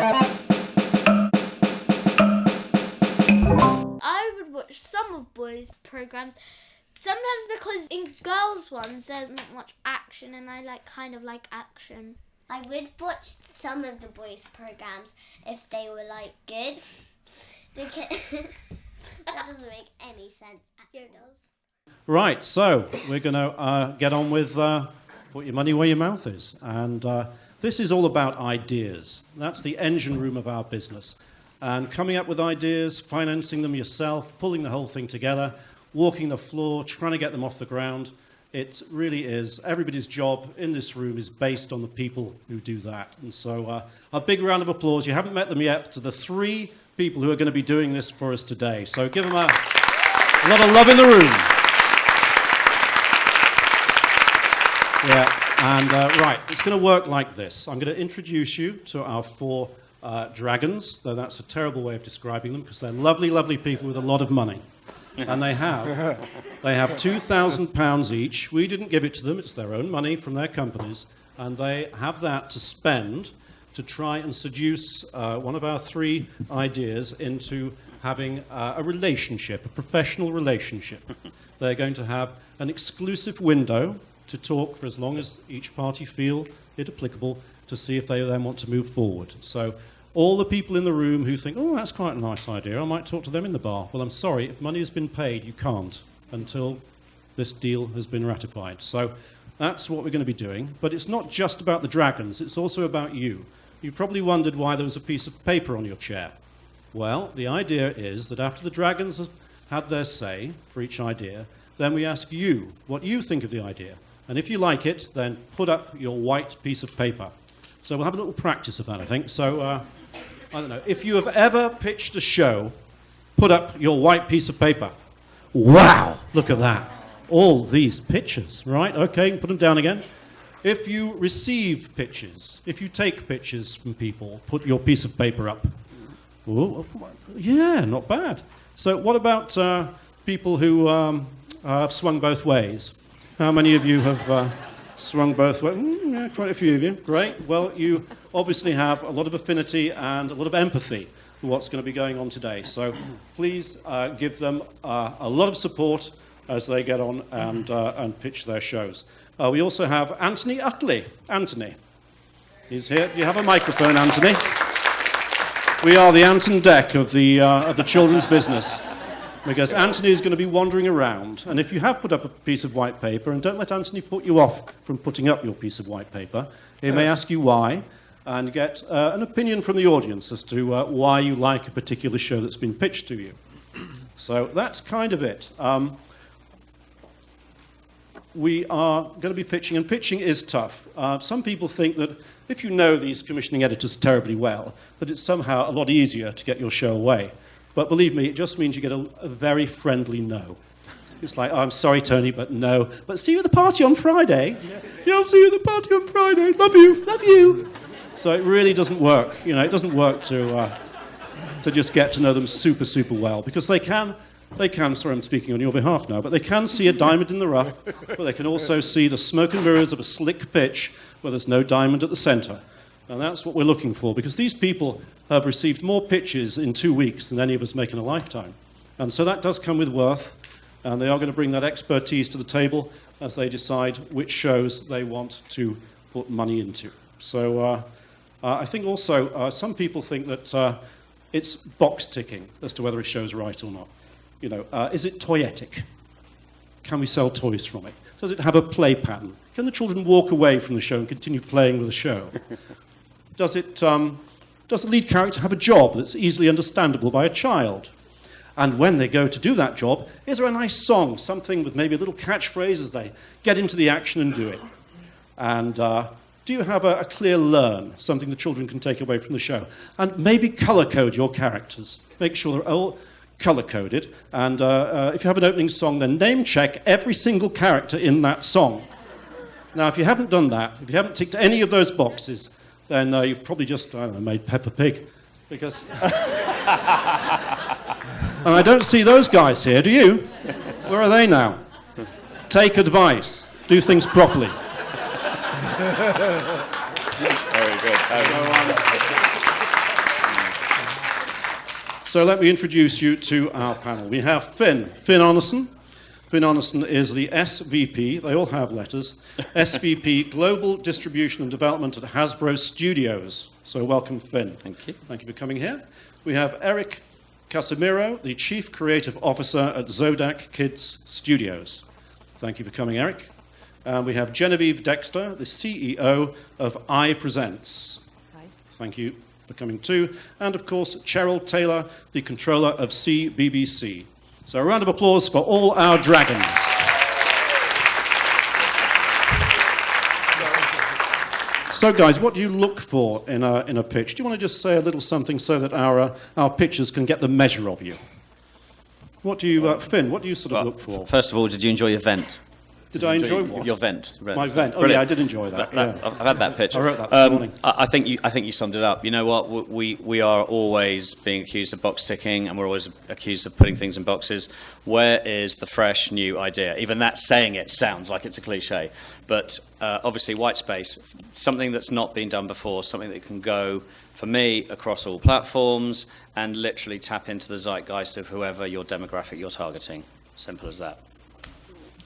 I would watch some of boys' programs, sometimes because in girls' ones there's not much action, and I kind of like action. I would watch some of the boys' programs if they were good, because that doesn't make any sense. It does. Right, so we're going to get on with put your money where your mouth is, and this is all about ideas. That's the engine room of our business, and coming up with ideas, financing them yourself, pulling the whole thing together, walking the floor, trying to get them off the ground. It really is. Everybody's job in this room is based on the people who do that. And so a big round of applause. You haven't met them yet, to the 3 people who are going to be doing this for us today. So give them a lot of love in the room. Yeah, and right, it's going to work like this. I'm going to introduce you to our 4 dragons, though that's a terrible way of describing them, because they're lovely, lovely people with a lot of money. And they have £2,000 each. We didn't give it to them. It's their own money from their companies. And they have that to spend to try and seduce one of our 3 ideas into having a relationship, a professional relationship. They're going to have an exclusive window to talk for as long as each party feel it applicable to see if they then want to move forward. So all the people in the room who think, oh, that's quite a nice idea, I might talk to them in the bar. Well, I'm sorry, if money has been paid, you can't until this deal has been ratified. So that's what we're going to be doing. But it's not just about the dragons, it's also about you. You probably wondered why there was a piece of paper on your chair. Well, the idea is that after the dragons have had their say for each idea, then we ask you what you think of the idea. And if you like it, then put up your white piece of paper. So we'll have a little practice of that, I think. So, I don't know, if you have ever pitched a show, put up your white piece of paper. Wow, look at that. All these pictures, right? Okay, put them down again. If you receive pitches, if you take pitches from people, put your piece of paper up. Ooh, yeah, not bad. So what about people who have swung both ways? How many of you have swung both ways? Yeah, quite a few of you. Great. Well, you obviously have a lot of affinity and a lot of empathy for what's going to be going on today. So please give them a lot of support as they get on and pitch their shows. We also have Anthony Utley. Anthony, he's here. Do you have a microphone, Anthony? We are the Ant and Dec of the children's business, because Anthony is going to be wandering around. And if you have put up a piece of white paper, and don't let Anthony put you off from putting up your piece of white paper, he may ask you why, and get an opinion from the audience as to why you like a particular show that's been pitched to you. So that's kind of it. We are going to be pitching, and pitching is tough. Some people think that if you know these commissioning editors terribly well, that it's somehow a lot easier to get your show away. But believe me, it just means you get a very friendly no. It's like, oh, I'm sorry, Tony, but no. But see you at the party on Friday. Yeah, I'll see you at the party on Friday. Love you, love you. So it really doesn't work. You know, it doesn't work to just get to know them super, super well, because they can, sorry, I'm speaking on your behalf now, but they can see a diamond in the rough, but they can also see the smoke and mirrors of a slick pitch where there's no diamond at the center. And that's what we're looking for, because these people have received more pitches in 2 weeks than any of us make in a lifetime. And so that does come with worth, and they are going to bring that expertise to the table as they decide which shows they want to put money into. So I think also some people think that it's box ticking as to whether a show's right or not. You know, is it toyetic? Can we sell toys from it? Does it have a play pattern? Can the children walk away from the show and continue playing with the show? Does the lead character have a job that's easily understandable by a child? And when they go to do that job, is there a nice song, something with maybe a little catchphrase as they get into the action and do it? And do you have a clear learn, something the children can take away from the show? And maybe color code your characters. Make sure they're all color-coded. And if you have an opening song, then name check every single character in that song. Now, if you haven't done that, if you haven't ticked any of those boxes, then you've probably just, I don't know, made Peppa Pig. Because... And I don't see those guys here, do you? Where are they now? Take advice. Do things properly. Very good. So let me introduce you to our panel. We have Finn Arneson. Finn Arneson is the SVP, they all have letters, SVP Global Distribution and Development at Hasbro Studios. So welcome, Finn. Thank you. Thank you for coming here. We have Eric Casimiro, the Chief Creative Officer at Zodac Kids Studios. Thank you for coming, Eric. And we have Genevieve Dexter, the CEO of iPresents. Hi. Thank you for coming too. And of course, Cheryl Taylor, the controller of CBBC. So a round of applause for all our dragons. So guys, what do you look for in a pitch? Do you want to just say a little something so that our pitchers can get the measure of you? What do you, Finn, what do you sort of look for? First of all, did you enjoy your vent? Did I enjoy what? Your vent. My vent. Oh Brilliant. yeah, I did enjoy that. Yeah. I've had that pitch. I wrote that this morning. I think you summed it up. You know what? We are always being accused of box ticking, and we're always accused of putting things in boxes. Where is the fresh new idea? Even that saying it sounds like it's a cliche, but obviously white space, something that's not been done before, something that can go, for me, across all platforms and literally tap into the zeitgeist of whoever your demographic you're targeting. Simple as that.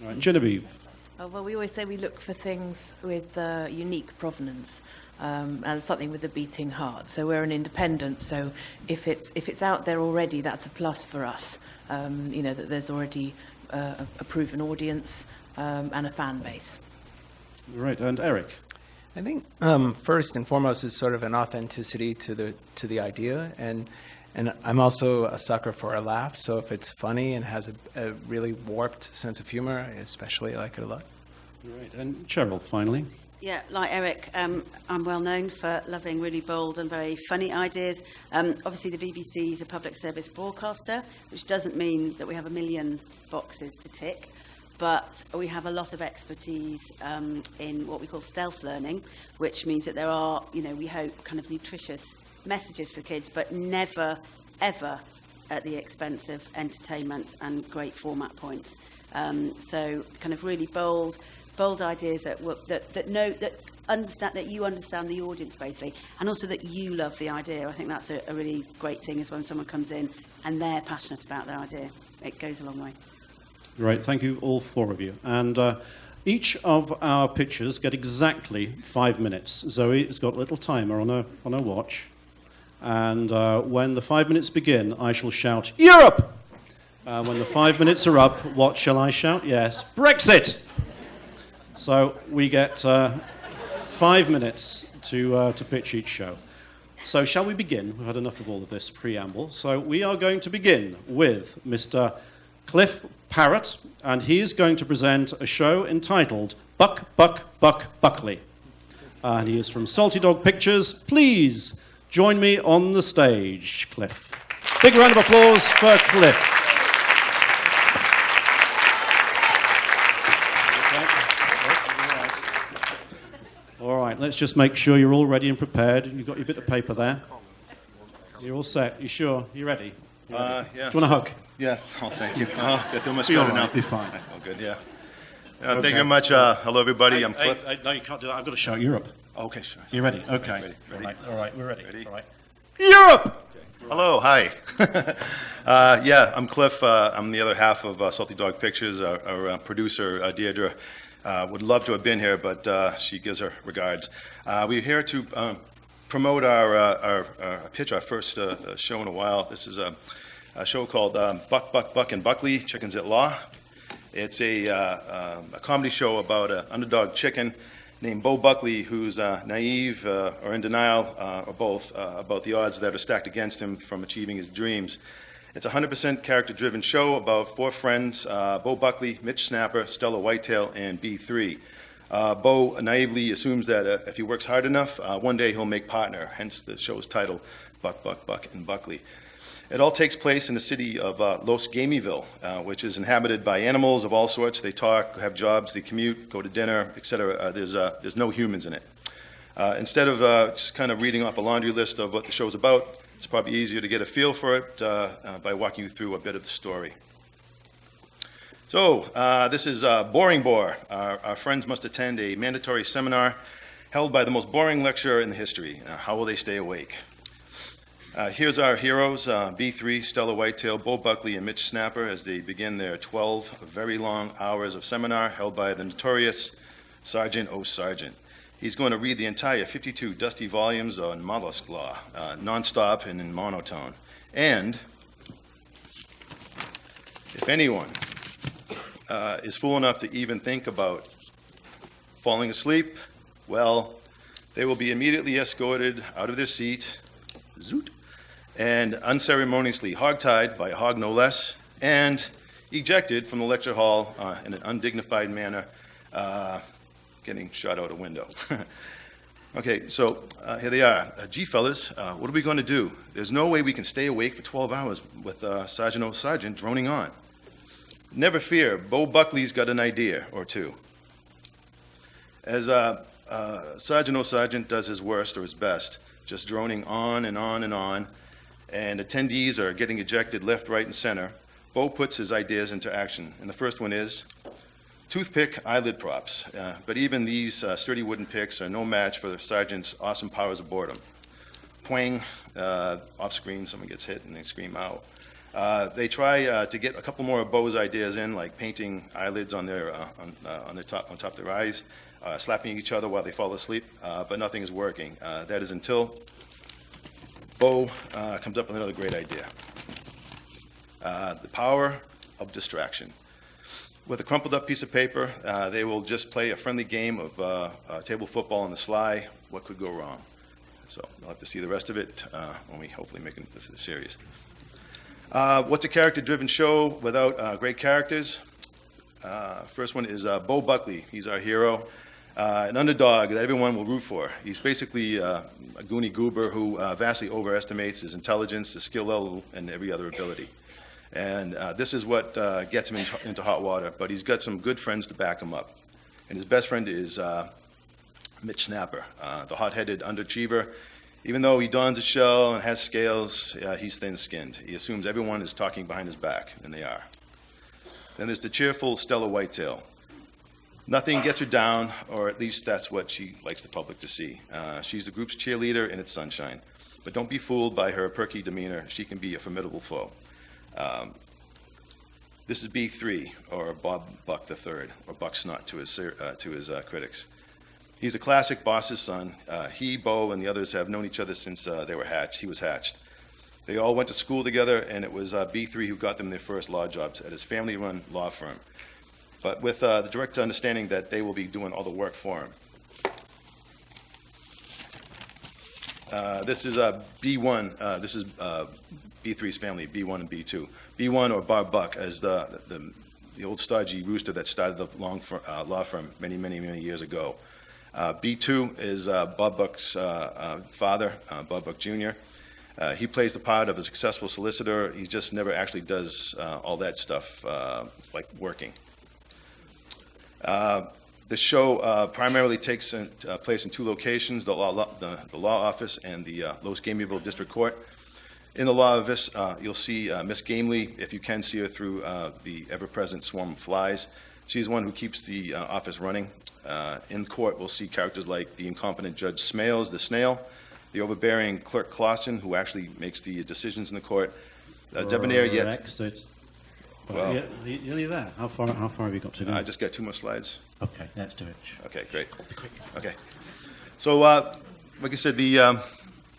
All right, Genevieve. Well, we always say we look for things with unique provenance and something with a beating heart. So we're an independent. So if it's out there already, that's a plus for us. You know that there's already a proven audience and a fan base. Right, and Eric. I think first and foremost is sort of an authenticity to the idea, and I'm also a sucker for a laugh. So if it's funny and has a really warped sense of humor, I especially like it a lot. Right, and Cheryl, finally. Yeah, like Eric, I'm well known for loving really bold and very funny ideas. Obviously, the BBC is a public service broadcaster, which doesn't mean that we have a million boxes to tick. But we have a lot of expertise in what we call stealth learning, which means that there are, we hope, kind of nutritious messages for kids, but never, ever at the expense of entertainment and great format points. So kind of really bold ideas that you understand the audience basically, and also that you love the idea. I think that's a really great thing is when someone comes in and they're passionate about their idea. It goes a long way. Right, thank you, all four of you. And each of our pitchers get exactly 5 minutes. Zoe has got a little timer on her watch. And when the 5 minutes begin, I shall shout, Europe! When the 5 minutes are up, what shall I shout? Yes, Brexit! So we get 5 minutes to pitch each show. So shall we begin? We've had enough of all of this preamble. So we are going to begin with Mr. Cliff Parrott, and he is going to present a show entitled Buck, Buck, Buck, Buckley. And he is from Salty Dog Pictures. Please join me on the stage, Cliff. Big round of applause for Cliff. All right, let's just make sure you're all ready and prepared. You've got your bit of paper there. You're all set. You sure? You ready? Yeah. Do you want a hug? Yeah. Oh, thank you. Oh, I feel much Be all better right, now. be fine. Oh, good. Yeah. Okay. Thank you very much. Hello, everybody. I'm Cliff. No, you can't do that. I've got to shout Europe. Okay, sure. You ready? Okay. Ready. All right, we're ready. Ready? All right. Europe! Hello. Hi. Yeah, I'm Cliff. I'm the other half of Salty Dog Pictures. Our producer, Deirdre, would love to have been here, but she gives her regards. We're here to promote our pitch, our first show in a while. This is a show called Buck, Buck, Buck and Buckley, Chickens at Law. It's a comedy show about an underdog chicken named Bo Buckley, who's naive or in denial, or both, about the odds that are stacked against him from achieving his dreams. It's a 100% character-driven show about four friends, Bo Buckley, Mitch Snapper, Stella Whitetail, and B3. Bo naively assumes that if he works hard enough, one day he'll make partner, hence the show's title, Buck, Buck, Buck, and Buckley. It all takes place in the city of Los Gameyville, which is inhabited by animals of all sorts. They talk, have jobs, they commute, go to dinner, etc. There's no humans in it. Instead of just kind of reading off a laundry list of what the show's about, it's probably easier to get a feel for it by walking you through a bit of the story. So, this is Boring Bore. Our friends must attend a mandatory seminar held by the most boring lecturer in the history. How will they stay awake? Here's our heroes, B3, Stella Whitetail, Bo Buckley, and Mitch Snapper, as they begin their 12 very long hours of seminar held by the notorious Sergeant O'Sargent. He's going to read the entire 52 dusty volumes on mollusk law, nonstop and in monotone. And if anyone is fool enough to even think about falling asleep, well, they will be immediately escorted out of their seat, zoot, and unceremoniously hogtied by a hog no less, and ejected from the lecture hall in an undignified manner, getting shot out a window. Okay, so here they are. Gee, fellas, what are we going to do? There's no way we can stay awake for 12 hours with Sergeant O'Sargent droning on. Never fear, Bo Buckley's got an idea or two. As Sergeant O'Sargent does his worst or his best, just droning on and on and on, and attendees are getting ejected left, right, and center, Bo puts his ideas into action. And the first one is toothpick eyelid props. But even these sturdy wooden picks are no match for the sergeant's awesome powers of boredom. Poing, off screen, someone gets hit and they scream out. They try to get a couple more of Bo's ideas in, like painting eyelids on top of their eyes, slapping each other while they fall asleep, but nothing is working. That is until Bo comes up with another great idea. The power of distraction. With a crumpled up piece of paper, they will just play a friendly game of table football on the sly. What could go wrong? So you'll have to see the rest of it when we hopefully make it the series. What's a character-driven show without great characters? First one is Bo Buckley. He's our hero. An underdog that everyone will root for. He's basically a goony goober who vastly overestimates his intelligence, his skill level, and every other ability. And this is what gets him into hot water, but he's got some good friends to back him up. And his best friend is Mitch Snapper, the hot-headed underachiever. Even though he dons a shell and has scales, he's thin-skinned. He assumes everyone is talking behind his back, and they are. Then there's the cheerful Stella Whitetail. Nothing gets her down, or at least that's what she likes the public to see. She's the group's cheerleader in its sunshine. But don't be fooled by her perky demeanor. She can be a formidable foe. This is B3, or Bob Buck III, or Buck Snot to his critics. He's a classic boss's son. He, Bo, and the others have known each other since they were hatched. He was hatched. They all went to school together, and it was B3 who got them their first law jobs at his family-run law firm. But with the direct understanding that they will be doing all the work for him. This is B1. This is B3's family, B1 and B2. B1, or Bob Buck, as the old stodgy rooster that started the law firm many, many, many years ago. B2 is Bob Buck's father, Bob Buck Jr. He plays the part of a successful solicitor. He just never actually does all that stuff like working. The show primarily takes place in two locations, the law office and the Los Gameyville District Court. In the law office, you'll see Miss Gamely, if you can see her through the ever-present swarm of flies. She's the one who keeps the office running. In court, we'll see characters like the incompetent Judge Smales, the snail, the overbearing Clerk Clausen, who actually makes the decisions in the court. Debonair yet... Exit. Well, Nearly there. How far have you got to go? I just got 2 more slides. Okay, let's do it. Okay, great. Be quick. Okay. So, like I said, the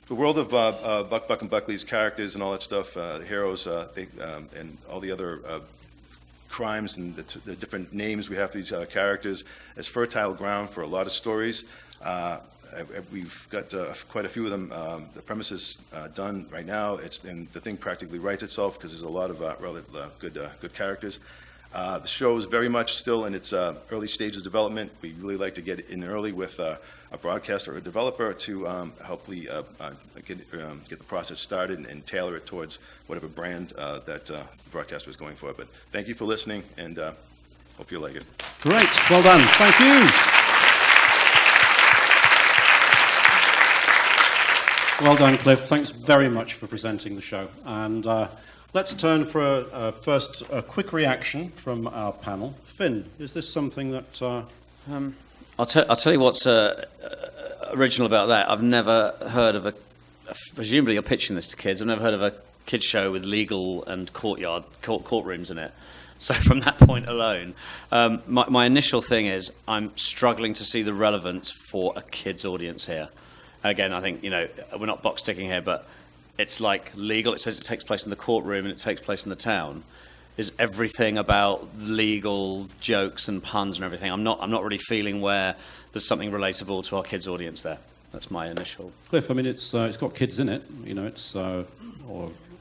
world of Buck and Buckley's characters and all that stuff, the heroes, and all the other crimes and the different names we have for these characters, is fertile ground for a lot of stories. We've got quite a few of them. The premise is done right now. And the thing practically writes itself because there's a lot of really good characters. The show is very much still in its early stages of development. We really like to get in early with a broadcaster or a developer to hopefully get the process started and tailor it towards whatever brand that the broadcaster is going for. But thank you for listening, and hope you like it. Great. Well done. Thank you. Well done, Cliff. Thanks very much for presenting the show. And let's turn for first a quick reaction from our panel. Finn, is this something that... I'll tell you what's original about that. I've never heard of presumably you're pitching this to kids. I've never heard of a kids show with legal and courtrooms in it. So from that point alone, my initial thing is I'm struggling to see the relevance for a kids audience here. Again, I think, we're not box ticking here, but it's like legal. It says it takes place in the courtroom and it takes place in the town. Is everything about legal jokes and puns and everything? I'm not really feeling where there's something relatable to our kids audience there. That's my initial. Cliff, I mean, it's got kids in it. It's or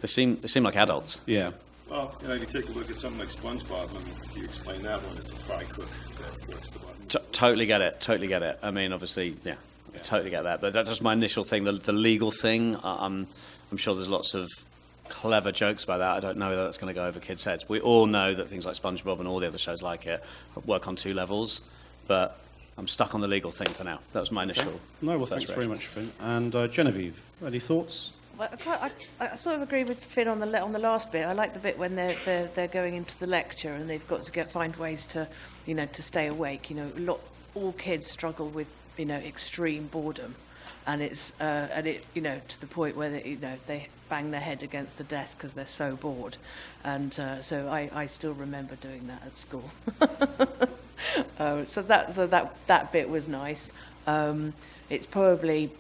they seem like adults. Yeah. Well, you take a look at something like SpongeBob. I mean, you explain that one. It's a fry cook that works the button. Totally get it. I mean, obviously, yeah. I totally get that. But that's just my initial thing. The legal thing, I'm sure there's lots of clever jokes about that. I don't know whether that's going to go over kids' heads. We all know that things like SpongeBob and all the other shows like it work on 2 levels, but I'm stuck on the legal thing for now. That was my initial. Okay. No, well, thanks very much, Finn. And Genevieve, any thoughts? Well, I sort of agree with Finn on the last bit. I like the bit when they're going into the lecture and they've got to find ways to, to stay awake. All kids struggle with extreme boredom, and it's to the point where they bang their head against the desk because they're so bored, and so I still remember doing that at school. So that bit was nice. It's probably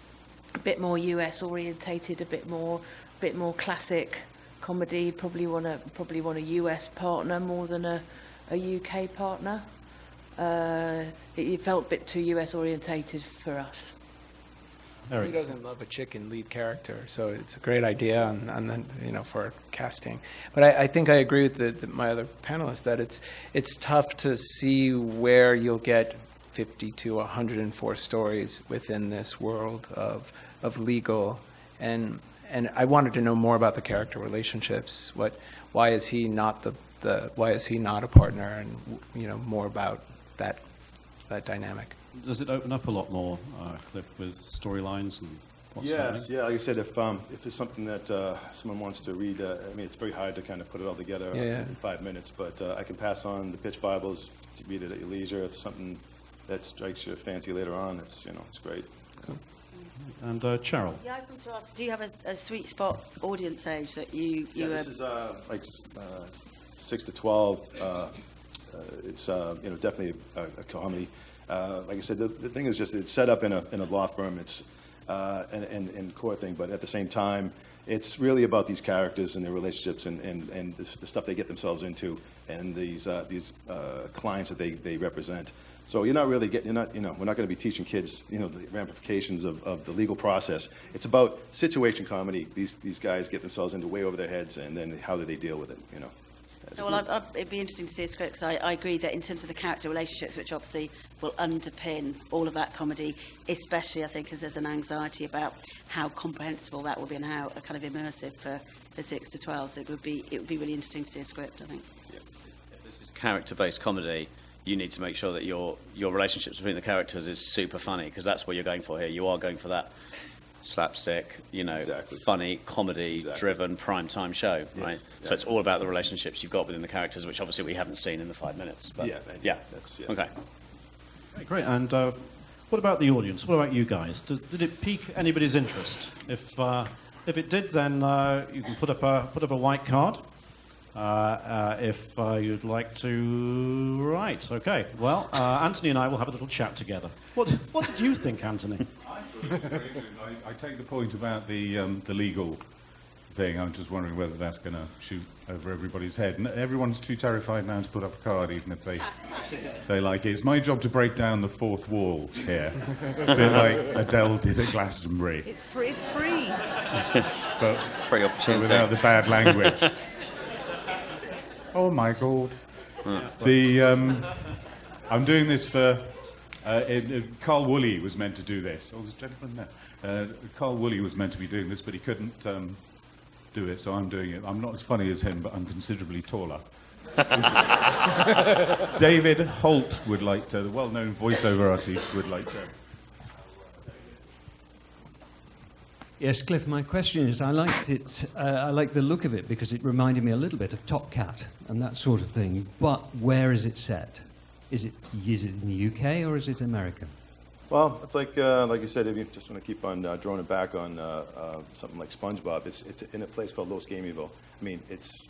a bit more US orientated, a bit more classic comedy. Probably want a US partner more than a UK partner. It felt a bit too US orientated for us. Eric. Who doesn't love a chicken lead character? So it's a great idea, and then for casting. But I think I agree with my other panelists that it's tough to see where you'll get 50 to 104 stories within this world of legal, and I wanted to know more about the character relationships. Why is he not why is he not a partner, and more about that dynamic. Does it open up a lot more, Cliff, with storylines and what's happening? Yeah. Like I said, if it's something that someone wants to read, it's very hard to kind of put it all together in 5 minutes. But I can pass on the pitch Bibles to read it at your leisure. If something that strikes your fancy later on, it's great. Cool. And Cheryl. Yeah, I was going to ask, do you have a sweet spot audience age that you this is like 6 to 12. It's definitely a comedy. Like I said, the thing is just it's set up in a law firm. It's and court thing, but at the same time, it's really about these characters and their relationships and the stuff they get themselves into and these clients that they represent. So we're not going to be teaching kids the ramifications of the legal process. It's about situation comedy. These guys get themselves into way over their heads, and then how do they deal with it? Well, it'd be interesting to see a script, because I agree that in terms of the character relationships, which obviously will underpin all of that comedy, especially I think because there's an anxiety about how comprehensible that will be and how kind of immersive for 6 to 12. So it would be really interesting to see a script, I think. Yeah. If this is character-based comedy, you need to make sure that your relationships between the characters is super funny, because that's what you're going for here. You are going for that slapstick, Exactly. funny, comedy-driven prime-time show, right? Yes. So it's all about the relationships you've got within the characters, which obviously we haven't seen in the 5 minutes. But That's Okay. Great. And what about the audience? What about you guys? Did it pique anybody's interest? If it did, then you can put up a white card. If you'd like to write. Okay. Well, Anthony and I will have a little chat together. What did you think, Anthony? I take the point about the legal thing. I'm just wondering whether that's going to shoot over everybody's head. And everyone's too terrified now to put up a card, even if they like it. It's my job to break down the fourth wall here, a bit like Adele did at Glastonbury. It's free. It's free. But free opportunity. Without the bad language. Oh my God. I'm doing this for. Carl Woolley was meant to do this. Oh, there's a gentleman there. Carl Woolley was meant to be doing this, but he couldn't do it, so I'm doing it. I'm not as funny as him, but I'm considerably taller. David Holt would like to, the well-known voiceover artist, would like to. Yes, Cliff, my question is, I liked it, I like the look of it because it reminded me a little bit of Top Cat and that sort of thing, but where is it set? Is it in the UK or is it American? Well, it's like you said, if you just want to keep on drawing it back on something like SpongeBob, it's in a place called Los Gameyville. I mean, it's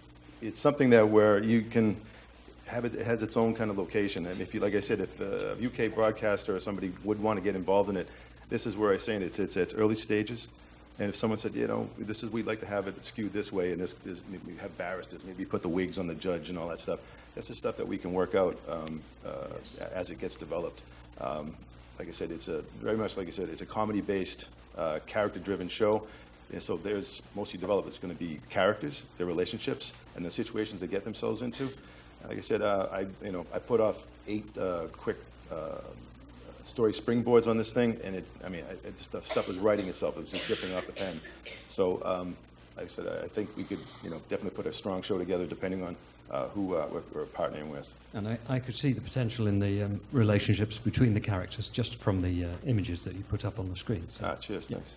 something that where you can have it has its own kind of location. And if you, like I said, if a UK broadcaster or somebody would want to get involved in it, this is where I say it's early stages. And if someone said, we'd like to have it skewed this way, and we have barristers, maybe put the wigs on the judge and all that stuff. That's the stuff that we can work out as it gets developed. Like I said, it's very much like I said, it's a comedy-based, character-driven show. And so there's mostly developed. It's going to be characters, their relationships, and the situations they get themselves into. Like I said, I put off 8 quick story springboards on this thing, and the stuff was writing itself. It was just dripping off the pen. So, like I said, I think we could, definitely put a strong show together, depending on who we're partnering with. And I could see the potential in the relationships between the characters just from the images that you put up on the screen. So, cheers, thanks.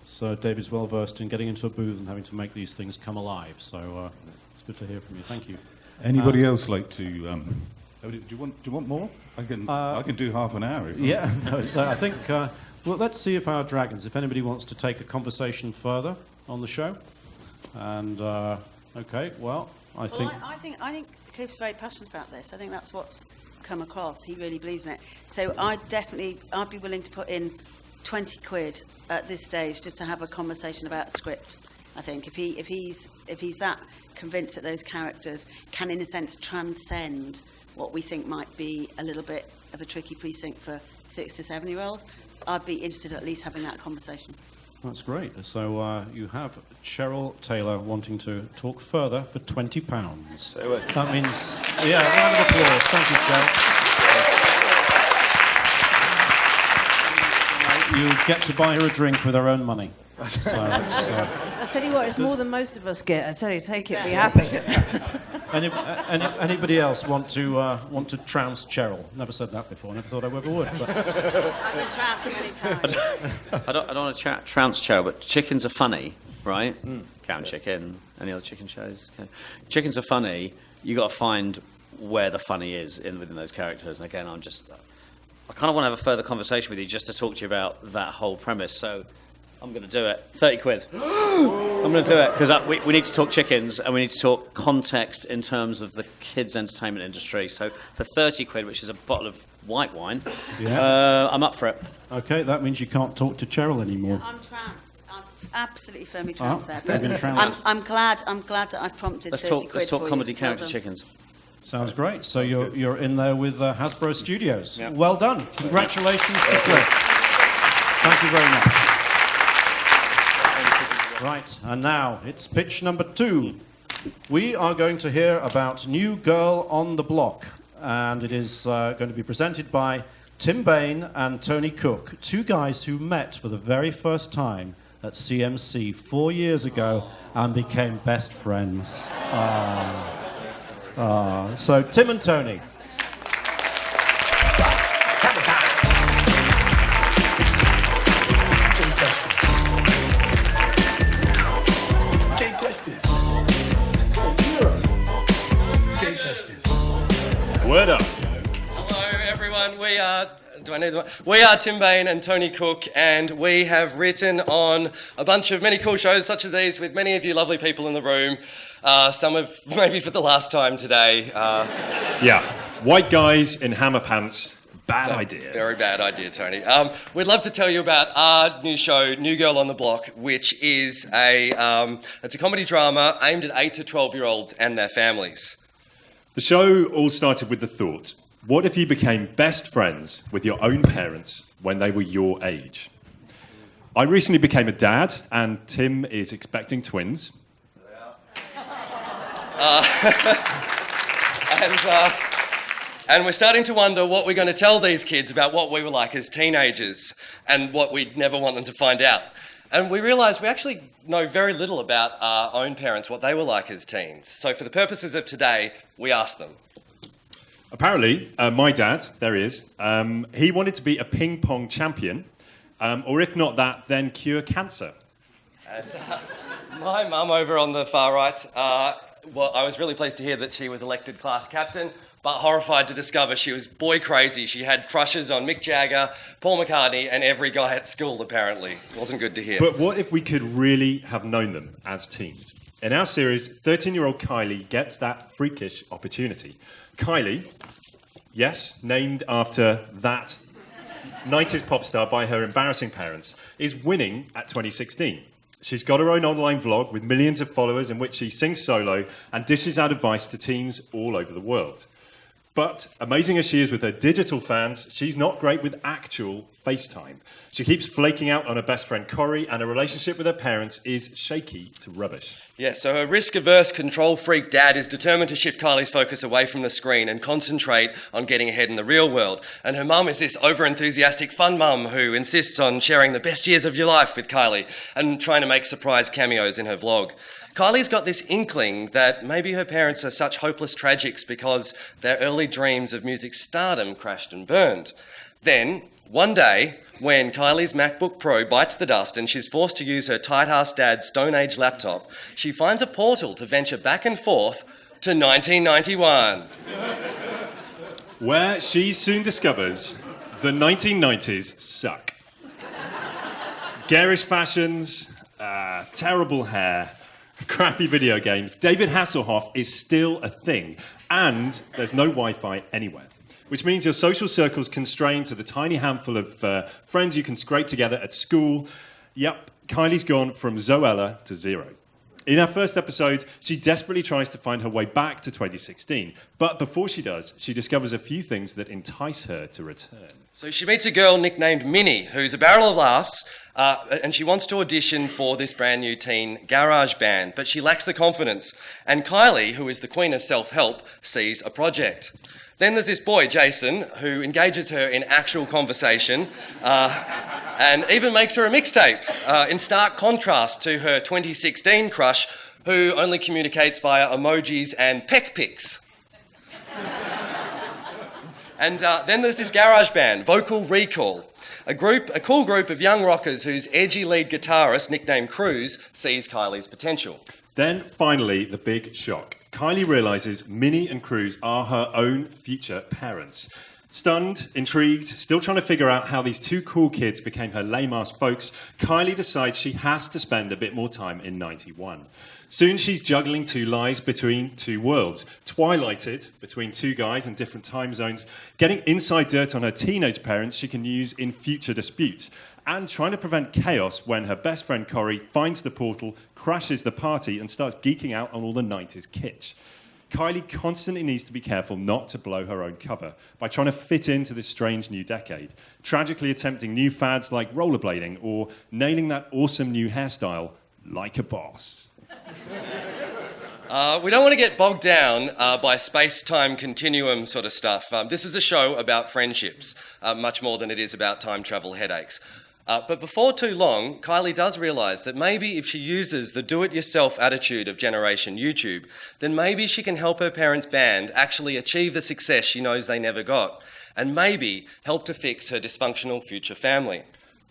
So David's well versed in getting into a booth and having to make these things come alive. So it's good to hear from you. Thank you. Anybody else like to? Do you want more? I can do half an hour. So I think let's see if our dragons. If anybody wants to take a conversation further on the show, and okay, well. I think Cliff's very passionate about this. I think that's what's come across. He really believes in it. So I'd be willing to put in 20 quid at this stage just to have a conversation about script. I think if he's that convinced that those characters can, in a sense, transcend what we think might be a little bit of a tricky precinct for 6 to 7-year-olds, I'd be interested in at least having that conversation. That's great. So you have Cheryl Taylor wanting to talk further for £20. That means, a round of applause. Thank you, Cheryl. You get to buy her a drink with her own money. So I tell you what, it's more than most of us get. I tell you, take it, be happy. Anybody else want to trounce Cheryl? Never said that before. Never thought I ever would. But. I've been trounced many times. I don't want to trounce Cheryl, but chickens are funny, right? Cow and chicken. Any other chicken shows? Okay. Chickens are funny. You got to find where the funny is within those characters. And again, I kind of want to have a further conversation with you just to talk to you about that whole premise. So. I'm going to do it. 30 quid. I'm going to do it because we need to talk chickens and we need to talk context in terms of the kids' entertainment industry. So for 30 quid, which is a bottle of white wine, I'm up for it. Okay, that means you can't talk to Cheryl anymore. I'm trounced. I'm absolutely firmly trounced there. You've been trounced. I'm glad that I've prompted 30 quid Let's talk for comedy you. character chickens. Sounds great. So you're in there with Hasbro Studios. Yep. Well done. Congratulations to Cliff. Thank you very much. Right, and now it's pitch number 2. We are going to hear about New Girl on the Block, and it is going to be presented by Tim Bain and Tony Cook, 2 guys who met for the very first time at CMC 4 years ago and became best friends. So Tim and Tony. Word up. Hello, everyone. We are Tim Bain and Tony Cook, and we have written on a bunch of many cool shows such as these with many of you lovely people in the room. Some of maybe for the last time today. Yeah, white guys in hammer pants. Bad idea. Very bad idea, Tony. We'd love to tell you about our new show, New Girl on the Block, which is it's a comedy drama aimed at 8 to 12-year-olds and their families. The show all started with the thought, what if you became best friends with your own parents when they were your age? I recently became a dad, and Tim is expecting twins. And we're starting to wonder what we're going to tell these kids about what we were like as teenagers and what we'd never want them to find out. And we realised we actually know very little about our own parents, what they were like as teens. So for the purposes of today, we asked them. Apparently, my dad, there he is, he wanted to be a ping pong champion, or if not that, then cure cancer. And my mum over on the far right well, I was really pleased to hear that she was elected class captain, but horrified to discover she was boy crazy. She had crushes on Mick Jagger, Paul McCartney, and every guy at school, apparently. Wasn't good to hear. But what if we could really have known them as teens? In our series, 13-year-old Kylie gets that freakish opportunity. Kylie, yes, named after that 90s pop star by her embarrassing parents, is winning at 2016. She's got her own online vlog with millions of followers in which she sings solo and dishes out advice to teens all over the world. But, amazing as she is with her digital fans, she's not great with actual FaceTime. She keeps flaking out on her best friend Corey, and her relationship with her parents is shaky to rubbish. Yeah, so her risk-averse, control-freak dad is determined to shift Kylie's focus away from the screen and concentrate on getting ahead in the real world. And her mum is this over-enthusiastic fun mum who insists on sharing the best years of your life with Kylie and trying to make surprise cameos in her vlog. Kylie's got this inkling that maybe her parents are such hopeless tragics because their early dreams of music stardom crashed and burned. Then, one day, when Kylie's MacBook Pro bites the dust and she's forced to use her tight-ass dad's Stone Age laptop, she finds a portal to venture back and forth to 1991. Where she soon discovers the 1990s suck. Garish fashions, terrible hair, crappy video games. David Hasselhoff is still a thing, and there's no Wi-Fi anywhere. Which means your social circle's constrained to the tiny handful of friends you can scrape together at school. Yep, Kylie's gone from Zoella to zero. In our first episode, she desperately tries to find her way back to 2016. But before she does, she discovers a few things that entice her to return. So she meets a girl nicknamed Minnie, who's a barrel of laughs, and she wants to audition for this brand new teen garage band, but she lacks the confidence. And Kylie, who is the queen of self-help, sees a project. Then there's this boy, Jason, who engages her in actual conversation and even makes her a mixtape, in stark contrast to her 2016 crush, who only communicates via emojis and peck pics. And then there's this garage band, Vocal Recall, a cool group of young rockers whose edgy lead guitarist, nicknamed Cruz, sees Kylie's potential. Then, finally, the big shock. Kylie realises Minnie and Cruz are her own future parents. Stunned, intrigued, still trying to figure out how these two cool kids became her lame-ass folks, Kylie decides she has to spend a bit more time in 91. Soon she's juggling two lives between two worlds, twilighted between two guys in different time zones, getting inside dirt on her teenage parents she can use in future disputes, and trying to prevent chaos when her best friend Corey finds the portal, crashes the party, and starts geeking out on all the 90s kitsch. Kylie constantly needs to be careful not to blow her own cover by trying to fit into this strange new decade, tragically attempting new fads like rollerblading or nailing that awesome new hairstyle like a boss. We don't want to get bogged down by space-time continuum sort of stuff. This is a show about friendships, much more than it is about time travel headaches. But before too long, Kylie does realise that maybe if she uses the do-it-yourself attitude of Generation YouTube, then maybe she can help her parents' band actually achieve the success she knows they never got, and maybe help to fix her dysfunctional future family.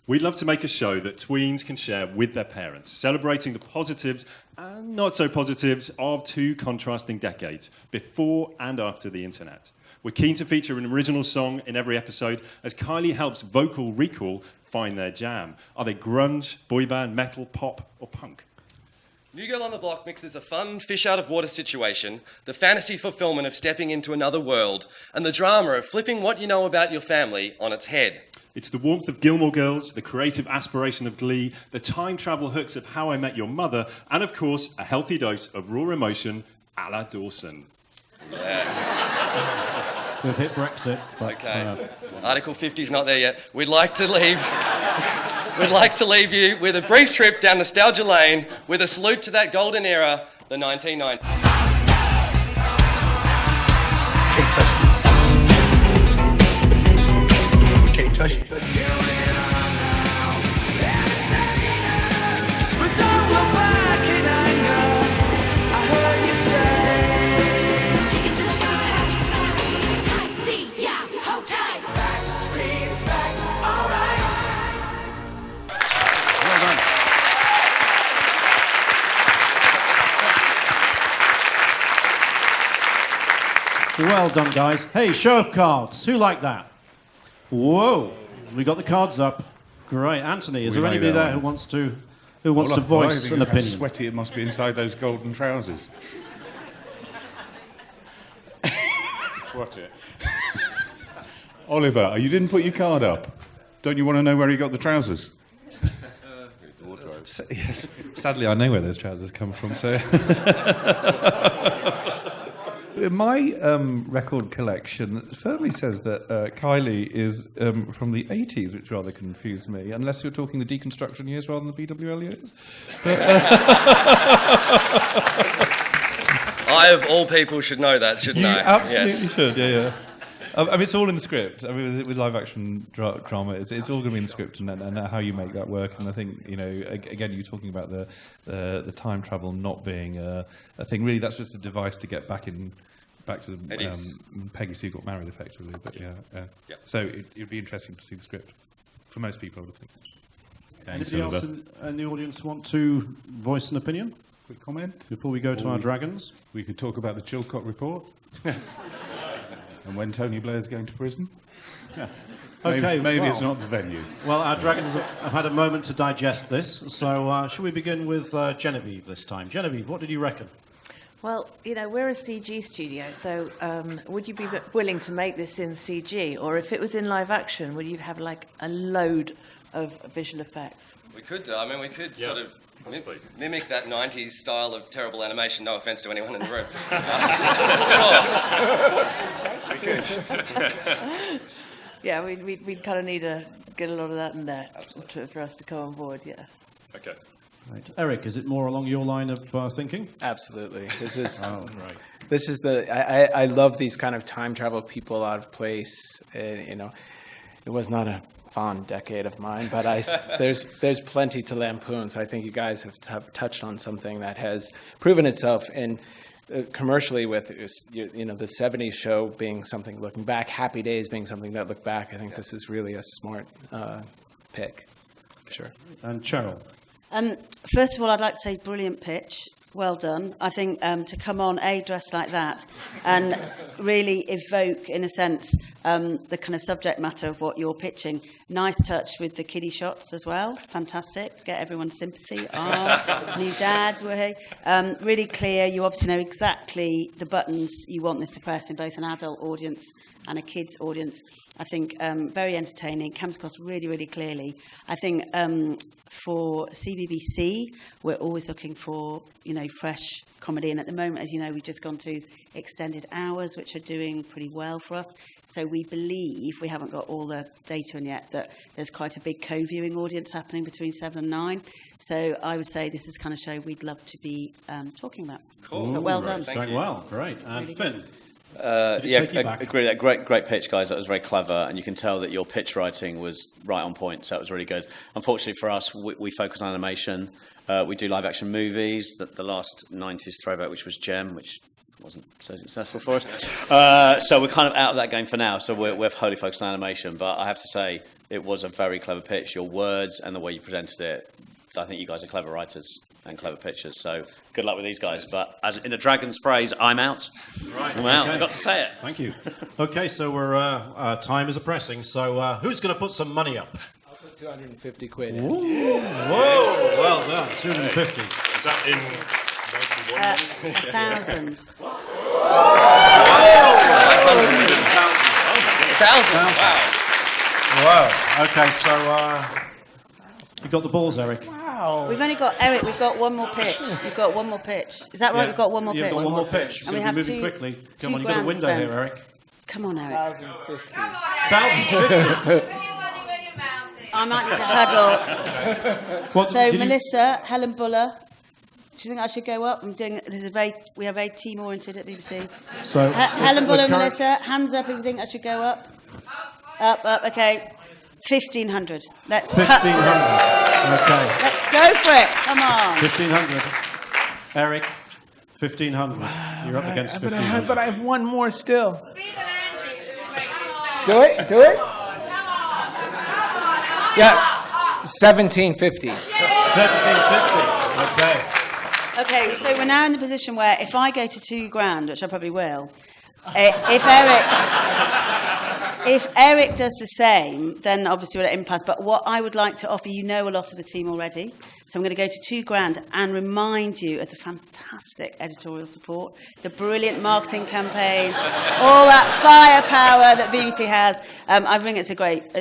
We'd love to make a show that tweens can share with their parents, celebrating the positives and not so positives of two contrasting decades, before and after the internet. We're keen to feature an original song in every episode as Kylie helps Vocal Recall find their jam. Are they grunge, boy band, metal, pop, or punk? New Girl on the Block mixes a fun fish-out-of-water situation, the fantasy fulfillment of stepping into another world, and the drama of flipping what you know about your family on its head. It's the warmth of Gilmore Girls, the creative aspiration of Glee, the time travel hooks of How I Met Your Mother, and of course, a healthy dose of raw emotion a la Dawson. Yes. We've hit Brexit, but... Okay. Article 50's not there yet. We'd like to leave you with a brief trip down nostalgia lane with a salute to that golden era, the 1990s. Can't touch it. But don't look back in anger. I heard you say. Chicken to the fire. I see ya. Hold tight. Back the streets back. All right. Well done. Well done, guys. Hey, show of cards. Who liked that? Whoa, we got the cards up. Great. Anthony, is We there made anybody that there one. who wants to Well, I voice think an of how opinion? sweaty it must be inside those golden trousers. What it? Oliver, you didn't put your card up. Don't you want to know where he got the trousers? Yes. Sadly, I know where those trousers come from. So, my record collection firmly says that Kylie is from the 80s, which rather confused me. Unless you're talking the deconstruction years rather than the BWL years. But, I, of all people, should know that, shouldn't you I? absolutely should. Yeah. I mean, it's all in the script. I mean, with live action drama, it's all going to be in the script and how you make that work. And I think, you know, again, you're talking about the time travel not being a thing. Really, that's just a device to get back to Peggy Sue got married, effectively. But yeah. So it'd be interesting to see the script for most people, I would think. Thanks, Anybody else in the audience want to voice an opinion Quick comment? before we go to our dragons? We could talk about the Chilcot report. And when Tony Blair's going to prison. Yeah. Maybe, Okay. maybe well, it's not the venue. Well, our dragons have had a moment to digest this, so shall we begin with Genevieve this time? Genevieve, what did you reckon? Well, you know, we're a CG studio, so would you be willing to make this in CG? Or if it was in live action, would you have like a load of visual effects? We could, I mean, we could sort of mimic that 90s style of terrible animation. No offence to anyone in the room. Yeah, we'd kind of need to get a lot of that in there for us to come on board, yeah. Okay. Right. Eric, is it more along your line of thinking? Absolutely. This is Oh, right. This is I love these kind of time travel people out of place. You know, it was not a fond decade of mine, but there's plenty to lampoon. So I think you guys have touched on something that has proven itself in commercially with you know the '70s show being something looking back, Happy Days being something that look back. I think this is really a smart pick. Sure. And Cheryl. First of all, I'd like to say brilliant pitch. Well done. I think to come on, dressed like that and really evoke, in a sense, the kind of subject matter of what you're pitching. Nice touch with the kiddie shots as well. Fantastic. Get everyone's sympathy. New dads, were really clear. You obviously know exactly the buttons you want this to press in both an adult audience and a kids audience. I think very entertaining, comes across really, really clearly. I think for CBBC, we're always looking for, you know, fresh comedy. And at the moment, as you know, we've just gone to extended hours, which are doing pretty well for us. So we believe, we haven't got all the data in yet, that there's quite a big co-viewing audience happening between 7 and 9. So I would say this is the kind of show we'd love to be talking about. Cool. But well done. Going well, great. And Really Finn. Yeah, agree. That great pitch, guys. That was very clever, and you can tell that your pitch writing was right on point. So that was really good. Unfortunately for us, we focus on animation. We do live action movies. The last '90s throwback, which was Gem, which wasn't so successful for us. So we're kind of out of that game for now. So we're wholly focused on animation. But I have to say, it was a very clever pitch. Your words and the way you presented it. I think you guys are clever writers and clever pitchers. So good luck with these guys. But as in the Dragon's phrase, I'm out. Right. I'm out. Okay. I've got to say it. Thank you. Okay, so we're time is pressing. So who's going to put some money up? I'll put 250 quid in. Whoa! Well done. 250. Is that in 91? 1,000. Wow. Okay, so you got the balls, Eric. Wow. We've only got, Eric, we've got one more pitch. You've got one more pitch. Is that right? Yeah. We've got one more You've pitch. got one more pitch. And we We'll have be moving two, quickly. Come two on, you've got a grand window spent. here, Eric. Come on, Eric. 1,050. 1,050. I might need to haggle. What, So did you- Melissa, Helen Buller. Do you think I should go up? We are very team oriented at BBC. So Helen the Buller, current- Melissa, hands up if you think I should go up. Up, okay. 1,500. Let's cut to 1,500. them. Okay. Let's go for it. Come on. 1,500. Eric, 1,500. You're up against 1,500. But I have one more still. Do it. Yeah, 1,750. 1,750. Okay. Okay, so we're now in the position where if I go to £2,000, which I probably will, If Eric does the same, then obviously we're at impasse. But what I would like to offer, you know a lot of the team already, so I'm going to go to $2,000 and remind you of the fantastic editorial support, the brilliant marketing campaign, all that firepower that BBC has. I think it's a great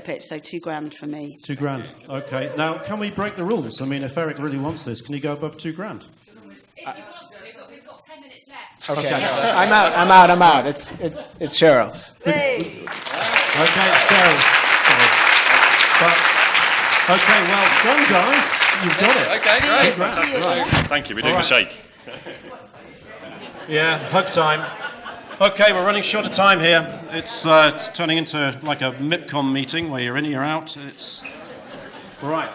pitch. So $2,000 for me. $2,000. Okay. Now, can we break the rules? I mean, if Eric really wants this, can he go above $2,000? We've got 10 minutes left. Okay, I'm out. It's Cheryl's. Okay, Cheryl. Okay, well done, guys. You've got it. Okay, great. Right. Thank you. We're doing a shake. Yeah, hug time. Okay, we're running short of time here. It's turning into like a MIPCOM meeting where you're in, you're out. It's right.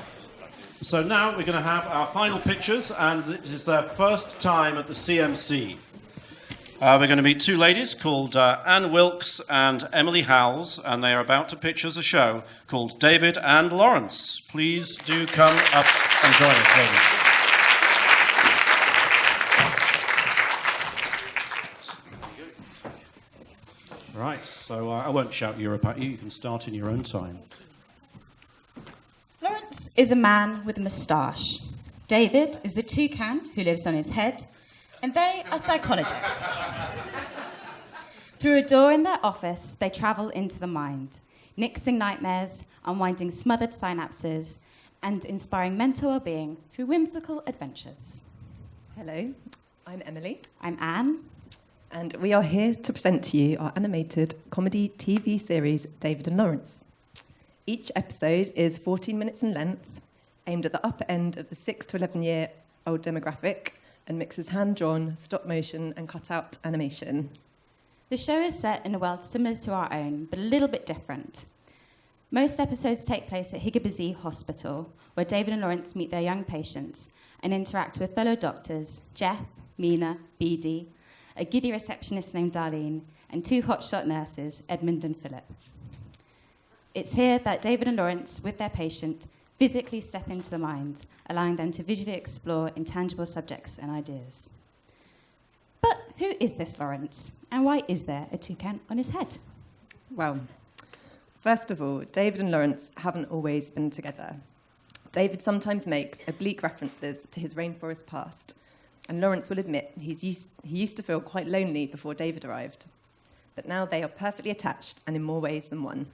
So now we're going to have our final pictures, and it is their first time at the CMC. We're going to meet two ladies called Anne Wilkes and Emily Howells, and they are about to pitch us a show called David and Lawrence. Please do come up and join us, ladies. Right, so I won't shout Europe at you. You can start in your own time. Lawrence is a man with a moustache. David is the toucan who lives on his head, and they are psychologists. Through a door in their office, they travel into the mind, nixing nightmares, unwinding smothered synapses, and inspiring mental well-being through whimsical adventures. Hello, I'm Emily. I'm Anne. And we are here to present to you our animated comedy TV series, David and Lawrence. Each episode is 14 minutes in length, aimed at the upper end of the 6 to 11-year-old demographic, and mixes hand-drawn, stop-motion and cut-out animation. The show is set in a world similar to our own, but a little bit different. Most episodes take place at Higabazi Hospital, where David and Lawrence meet their young patients and interact with fellow doctors, Jeff, Mina, Beedie, a giddy receptionist named Darlene, and two hotshot nurses, Edmund and Philip. It's here that David and Lawrence, with their patient, physically step into the mind, allowing them to visually explore intangible subjects and ideas. But who is this Lawrence, and why is there a toucan on his head? Well, first of all, David and Lawrence haven't always been together. David sometimes makes oblique references to his rainforest past, and Lawrence will admit he used to feel quite lonely before David arrived. But now they are perfectly attached, and in more ways than one.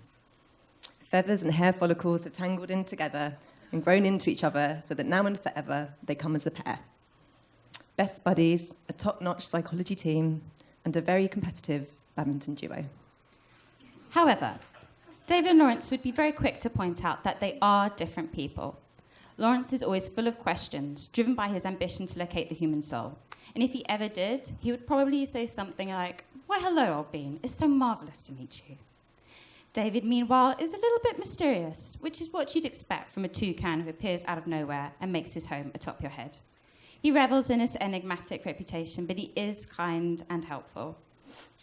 Feathers and hair follicles have tangled in together and grown into each other so that now and forever they come as a pair. Best buddies, a top-notch psychology team, and a very competitive badminton duo. However, David and Lawrence would be very quick to point out that they are different people. Lawrence is always full of questions, driven by his ambition to locate the human soul. And if he ever did, he would probably say something like, "Why, hello, old bean. It's so marvellous to meet you." David, meanwhile, is a little bit mysterious, which is what you'd expect from a toucan who appears out of nowhere and makes his home atop your head. He revels in his enigmatic reputation, but he is kind and helpful.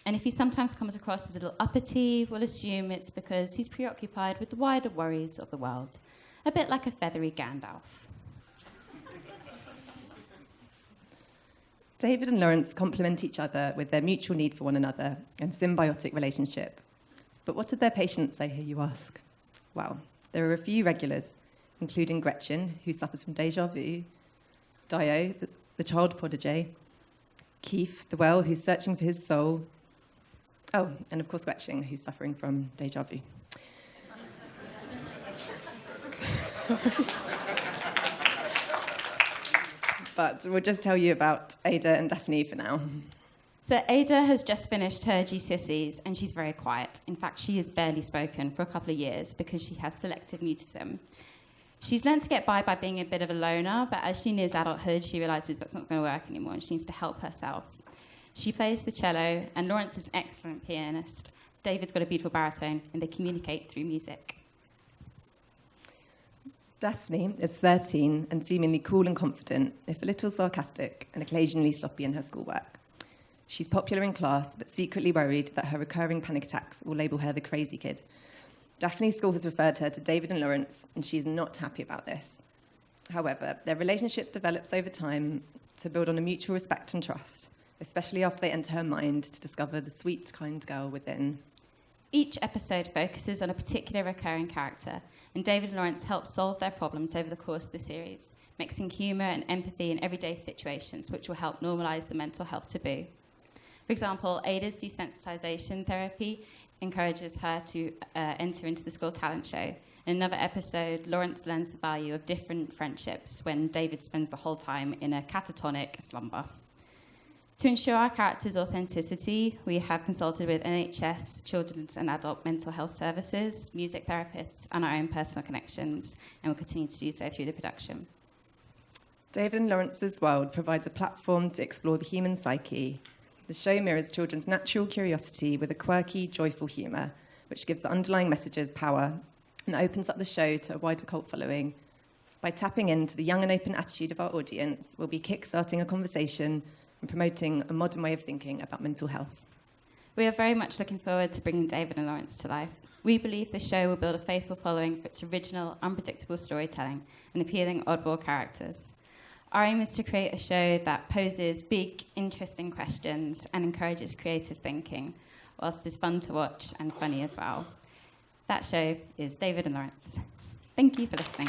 And if he sometimes comes across as a little uppity, we'll assume it's because he's preoccupied with the wider worries of the world, a bit like a feathery Gandalf. David and Lawrence complement each other with their mutual need for one another and symbiotic relationship. But what did their patients say here, you ask? Well, there are a few regulars, including Gretchen, who suffers from déjà vu, Dio, the child prodigy, Keith, the whale who's searching for his soul, oh, and of course Gretchen, who's suffering from déjà vu. But we'll just tell you about Ada and Daphne for now. So Ada has just finished her GCSEs and she's very quiet. In fact, she has barely spoken for a couple of years because she has selective mutism. She's learned to get by being a bit of a loner, but as she nears adulthood, she realises that's not going to work anymore and she needs to help herself. She plays the cello, and Lawrence is an excellent pianist. David's got a beautiful baritone, and they communicate through music. Daphne is 13 and seemingly cool and confident, if a little sarcastic and occasionally sloppy in her schoolwork. She's popular in class, but secretly worried that her recurring panic attacks will label her the crazy kid. Daphne's school has referred her to David and Lawrence, and she's not happy about this. However, their relationship develops over time to build on a mutual respect and trust, especially after they enter her mind to discover the sweet, kind girl within. Each episode focuses on a particular recurring character, and David and Lawrence help solve their problems over the course of the series, mixing humour and empathy in everyday situations, which will help normalise the mental health taboo. For example, Ada's desensitisation therapy encourages her to enter into the school talent show. In another episode, Lawrence learns the value of different friendships when David spends the whole time in a catatonic slumber. To ensure our characters' authenticity, we have consulted with NHS, children's and adult mental health services, music therapists, and our own personal connections, and will continue to do so through the production. David and Lawrence's world provides a platform to explore the human psyche. The show mirrors children's natural curiosity with a quirky, joyful humour, which gives the underlying messages power and opens up the show to a wider cult following. By tapping into the young and open attitude of our audience, we'll be kick-starting a conversation and promoting a modern way of thinking about mental health. We are very much looking forward to bringing David and Lawrence to life. We believe the show will build a faithful following for its original, unpredictable storytelling and appealing oddball characters. Our aim is to create a show that poses big, interesting questions and encourages creative thinking, whilst it's fun to watch and funny as well. That show is David and Lawrence. Thank you for listening.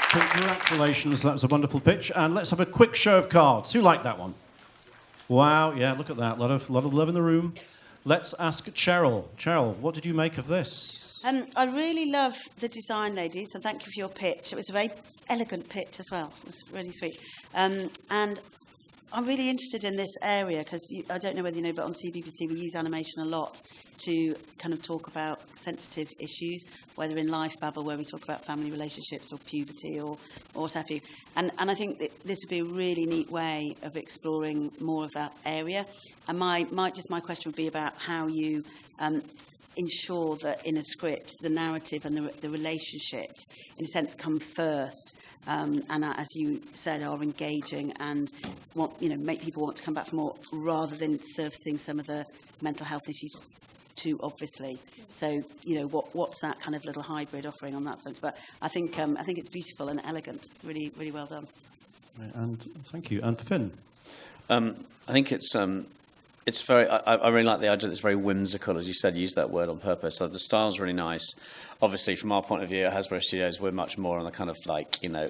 Congratulations, that was a wonderful pitch. And let's have a quick show of cards. Who liked that one? Wow, yeah, look at that. A lot of love in the room. Let's ask Cheryl. Cheryl, what did you make of this? I really love the design, ladies, and thank you for your pitch. It was a very elegant pitch as well. It was really sweet. And I'm really interested in this area because I don't know whether you know, but on CBBC we use animation a lot to kind of talk about sensitive issues, whether in Life Babble, where we talk about family relationships or puberty or what have you. And I think that this would be a really neat way of exploring more of that area. And my question would be about how you ensure that in a script the narrative and the relationships in a sense come first and as you said are engaging and make people want to come back for more rather than surfacing some of the mental health issues too obviously. So what's that kind of little hybrid offering on that sense? But I think it's beautiful and elegant, really really well done. And thank you. And Finn? I think it's very. I really like the idea that it's very whimsical, as you said. Use that word on purpose. So the style's really nice. Obviously, from our point of view at Hasbro Studios, we're much more on the kind of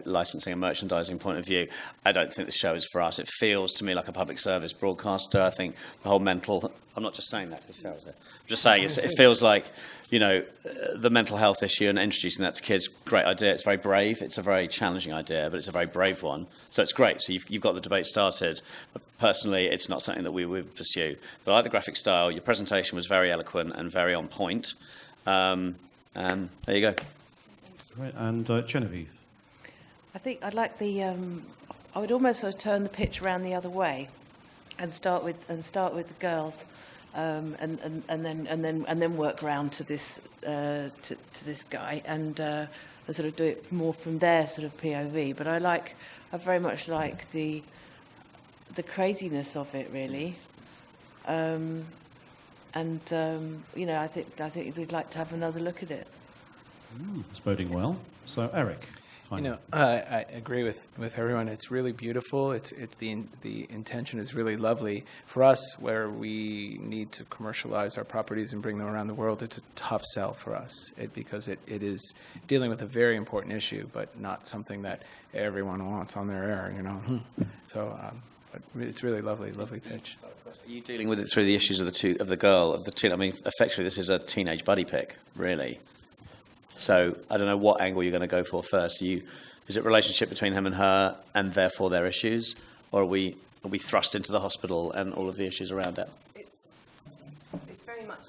licensing and merchandising point of view. I don't think the show is for us. It feels to me like a public service broadcaster. I think the whole mental. I'm not just saying that because Cheryl's there. I'm just saying it feels like the mental health issue and introducing that to kids. Great idea. It's very brave. It's a very challenging idea, but it's a very brave one. So it's great. So you've got the debate started. But personally, it's not something that we would pursue. But I like the graphic style. Your presentation was very eloquent and very on point. And there you go. Right, and Genevieve. I think I'd like I would almost sort of turn the pitch around the other way, and start with the girls, and then work round to this this guy, and sort of do it more from their sort of POV. But I very much like the craziness of it, really. I think we'd like to have another look at it. It's boding well. So, Eric. I agree with everyone. It's really beautiful. It's the intention is really lovely. For us, where we need to commercialize our properties and bring them around the world, it's a tough sell for us because it is dealing with a very important issue, but not something that everyone wants on their air. So. But it's really lovely pitch. Are you dealing with it through the issues of the teen? I mean, effectively, this is a teenage buddy pick, really. So I don't know what angle you're going to go for first. Is it relationship between him and her, and therefore their issues, or are we thrust into the hospital and all of the issues around it? It's very much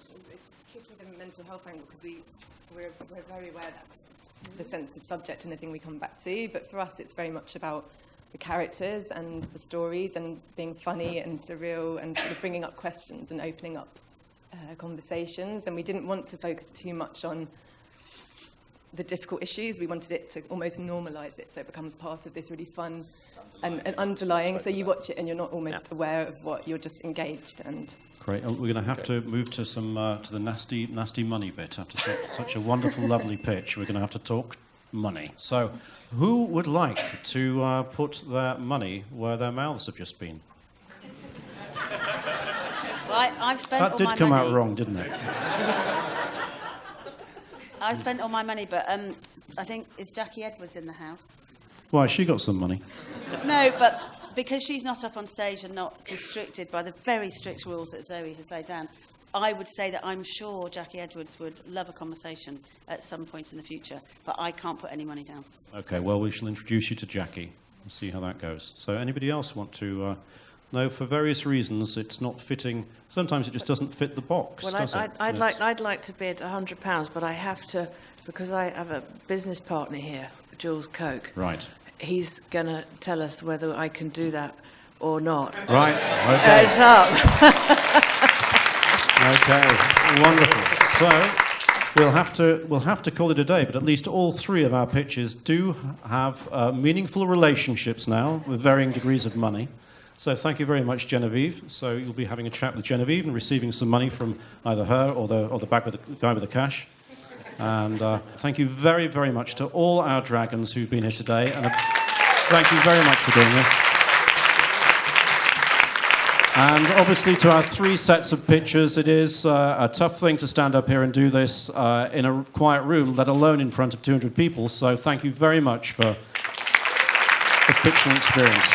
tricky, the mental health angle, because we're very aware that's the sensitive subject and the thing we come back to. But for us, it's very much about the characters and the stories and being funny and surreal and sort of bringing up questions and opening up conversations. And we didn't want to focus too much on the difficult issues. We wanted it to almost normalise it so it becomes part of this really fun and underlying. So you watch it and you're not almost aware of what, you're just engaged. And great. We're going to have to move to the nasty money bit after such a wonderful, lovely pitch. We're going to have to talk money. So, who would like to put their money where their mouths have just been? Well, I've spent That all did my come money. out wrong, didn't it? I've spent all my money, but I think, is Jackie Edwards in the house? Why, she got some money. No, but because she's not up on stage and not constricted by the very strict rules that Zoe has laid down, I would say that I'm sure Jackie Edwards would love a conversation at some point in the future, but I can't put any money down. Okay, well, we shall introduce you to Jackie and see how that goes. So, anybody else want to... No, for various reasons, it's not fitting. Sometimes it just doesn't fit the box, Well, does it? I'd like to bid £100, but I have to, because I have a business partner here, Jules Coke. Right. He's going to tell us whether I can do that or not. Right, okay. It's up. Okay, wonderful. So, we'll have to call it a day, but at least all three of our pitches do have meaningful relationships now with varying degrees of money. So thank you very much, Genevieve. So you'll be having a chat with Genevieve and receiving some money from either her or the guy with the cash. And thank you very, very much to all our dragons who've been here today. And thank you very much for doing this. And obviously to our three sets of pitchers, it is a tough thing to stand up here and do this in a quiet room, let alone in front of 200 people. So thank you very much for the pitching experience.